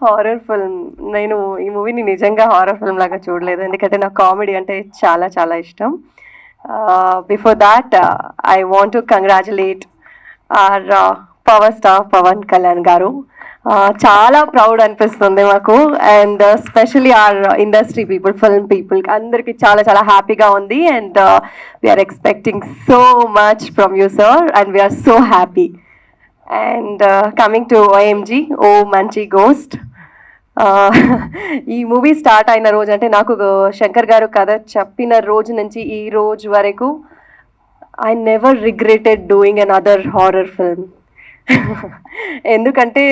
Horror film నేను ఈ మూవీని నిజంగా హారర్ ఫిల్మ్ లాగా చూడలేదు, ఎందుకంటే నాకు కామెడీ అంటే చాలా చాలా ఇష్టం. Before that I want to congratulate our power star Pavan Kalyan గారు. చాలా ప్రౌడ్ అనిపిస్తుంది మాకు, and specially our industry people, film people అందరికి చాలా చాలా హ్యాపీగా ఉంది. And we're expecting so much from you sir, and we're so happy. And coming to OMG, O Manchi Ghost, ఈ మూవీ స్టార్ట్ అయిన రోజు అంటే నాకు శంకర్ గారు కథ చెప్పిన రోజు నుంచి ఈ రోజు వరకు I never regretted doing another horror film. ఎందుకంటే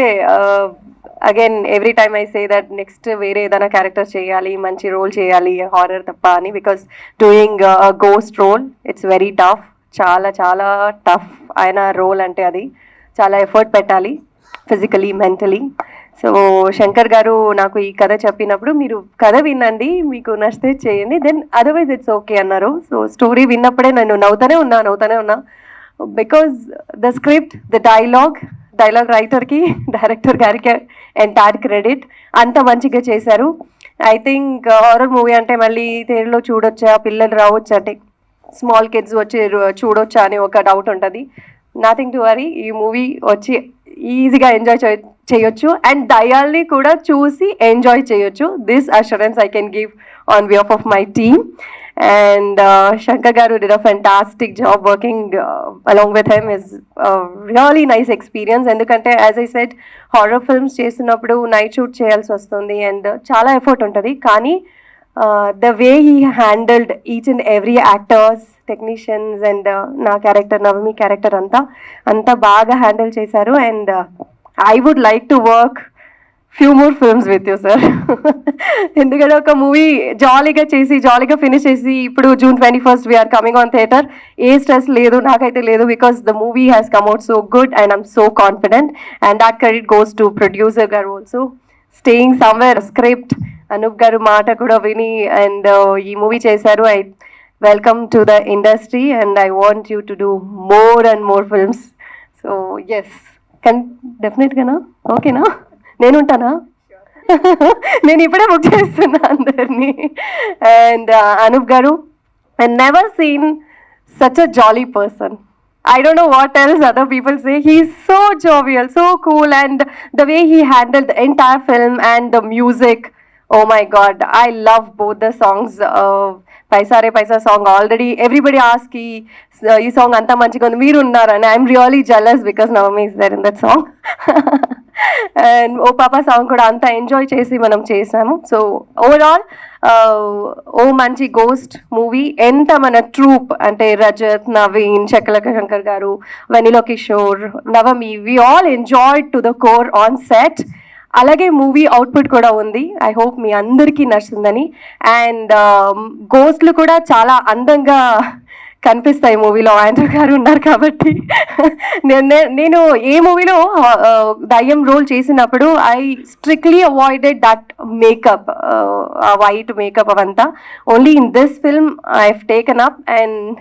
again every time I say that next వేరే ఏదైనా క్యారెక్టర్ చేయాలి, మంచి రోల్ చేయాలి హారర్ తప్ప అని, because doing ghost role it's very tough, చాలా చాలా టఫ్ అయిన రోల్. అంటే అది చాలా ఎఫర్ట్ పెట్టాలి ఫిజికలీ మెంటలీ. సో శంకర్ గారు నాకు ఈ కథ చెప్పినప్పుడు మీరు కథ వినండి, మీకు నచ్చితే చేయండి, దెన్ అదర్వైజ్ ఇట్స్ ఓకే అన్నారు. సో స్టోరీ విన్నప్పుడే నేను నవ్వుతూనే ఉన్నా because the script, the dialogue రైటర్కి, డైరెక్టర్ గారికి ఎంటైర్ క్రెడిట్. అంత మంచిగా చేశారు. ఐ థింక్ హారర్ మూవీ అంటే మళ్ళీ థియేటర్లో చూడొచ్చా, పిల్లలు రావచ్చు అంటే స్మాల్ కిడ్స్ వచ్చి చూడొచ్చా అని ఒక డౌట్ ఉంటుంది. నథింగ్ టు వరీ, ఈ మూవీ వచ్చి ఈజీగా ఎంజాయ్ చేయొచ్చు, అండ్ దయాల్ని కూడా చూసి ఎంజాయ్ చేయొచ్చు. This assurance I can give on behalf of my team. And Shankar గారు did a fantastic job working along with him. Is really nice experience. ఎందుకంటే as I said horror films చేస్తున్నప్పుడు night shoot చేయాల్సి వస్తుంది and చాలా effort ఉంటుంది, కానీ the way he handled each and every actors, technicians and నా character, Navami character అంతా బాగా హ్యాండిల్ చేశారు. And I would like to work few more films with you sir. ఎందుకంటే ఒక మూవీ జాలీగా చేసి జాలీగా ఫినిష్ చేసి ఇప్పుడు June 21st we're coming on theatre, ఏ స్ట్రెస్ లేదు, నాకైతే లేదు, because the movie has come out so good and I'm so confident. And that credit goes to producer గారు also, staying somewhere, script Anoop గారు మాట కూడా విని అండ్ ఈ మూవీ చేశారు. I welcome to the industry and I want you to do more and more films. So yes, డెఫినెట్గానా, ఓకేనా, నేను ఉంటానా? నేను ఇప్పుడే బుక్ చేస్తున్నా అందరినీ. అండ్ అనూప్ గారు, I never seen such a jolly person. I don't know what else other people say. He's so jovial, so cool, and the way he handled the entire film and the music, oh my god, I love both the songs. Paisa Re Paisa song, already everybody asked ki ee song anta manchiga undi, meer unnara, and I'm really jealous because Navami is there in that song. And O Papa song kuda anta enjoy chesi manam chesamu. So overall oh Manchi ghost movie ఎంత మన troupe అంటే రజత్, నవీన్, చక్రలక శంకర్ గారు, Vennela Kishore, Navami, we all enjoyed to the core on set. అలాగే movie output కూడా ఉంది. I hope మీ అందరికీ నచ్చుతుందని. అండ్ గోస్ట్లు కూడా చాలా అందంగా కనిపిస్తాయి మూవీలో, ఆండ్రూ గారు ఉన్నారు కాబట్టి. నేను ఏ మూవీలో దయ్యం రోల్ చేసినప్పుడు I strictly avoided that makeup, white makeup అవంతా. Only in this film I have taken up, and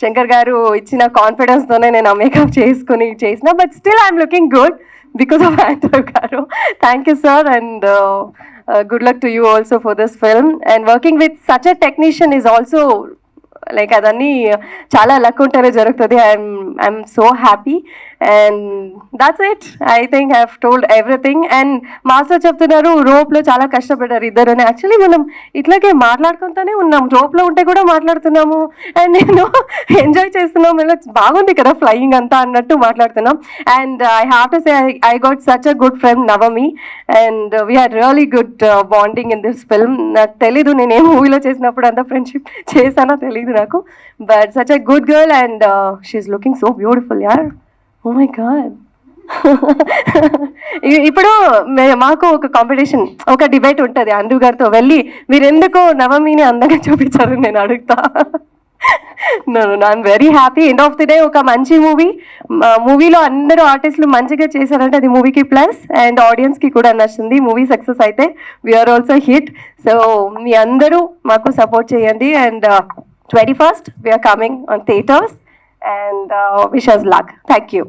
Shankar garu ఇచ్చిన కాన్ఫిడెన్స్తోనే నేను ఆ మేకప్ చేసుకుని చేసిన, but still I'm looking good because of Andrew Garu. Thank you sir, and good luck to you also for this film. And working with such a technician is also like అదన్నీ చాలా luck ఉంటేనే జరుగుతుంది. I'm so happy and that's it. I think I have told everything. And master చెప్తున్నారు రోప్లో చాలా కష్టపడ్డారు ఇద్దరు అని. Actually మనం ఇట్లాగే మాట్లాడుకుంటూనే ఉన్నాం, రోప్లో ఉంటే కూడా మాట్లాడుతున్నాము, అండ్ నేను ఎంజాయ్ చేస్తున్నాం, ఇలా బాగుంది కదా ఫ్లయింగ్ అంతా అన్నట్టు మాట్లాడుతున్నాం. And I have to say I got such a good friend Navami, and we had really good bonding in this film. నాకు తెలీదు నేను ఏ మూవీలో చేసినప్పుడు అంత ఫ్రెండ్షిప్ చేశానో తెలీదు నాకు, but such a good girl and she is looking so beautiful యార్. Oh my God. ఇప్పుడు మాకు ఒక కాంపిటీషన్, ఒక డిబేట్ ఉంటుంది ఆండ్రూ గారితో, వెళ్ళి మీరు ఎందుకు నవమిని అందంగా చూపించారు నేను అడుగుతా. I'm very happy. End of the day ఒక మంచి మూవీలో అందరూ ఆర్టిస్టులు మంచిగా చేశారంటే అది మూవీకి ప్లస్, అండ్ ఆడియన్స్కి కూడా నచ్చింది. మూవీ సక్సెస్ అయితే వీఆర్ ఆల్సో హిట్. సో మీ అందరూ మాకు సపోర్ట్ చేయండి. And 21st we are coming on theaters, and wish us luck. Thank you.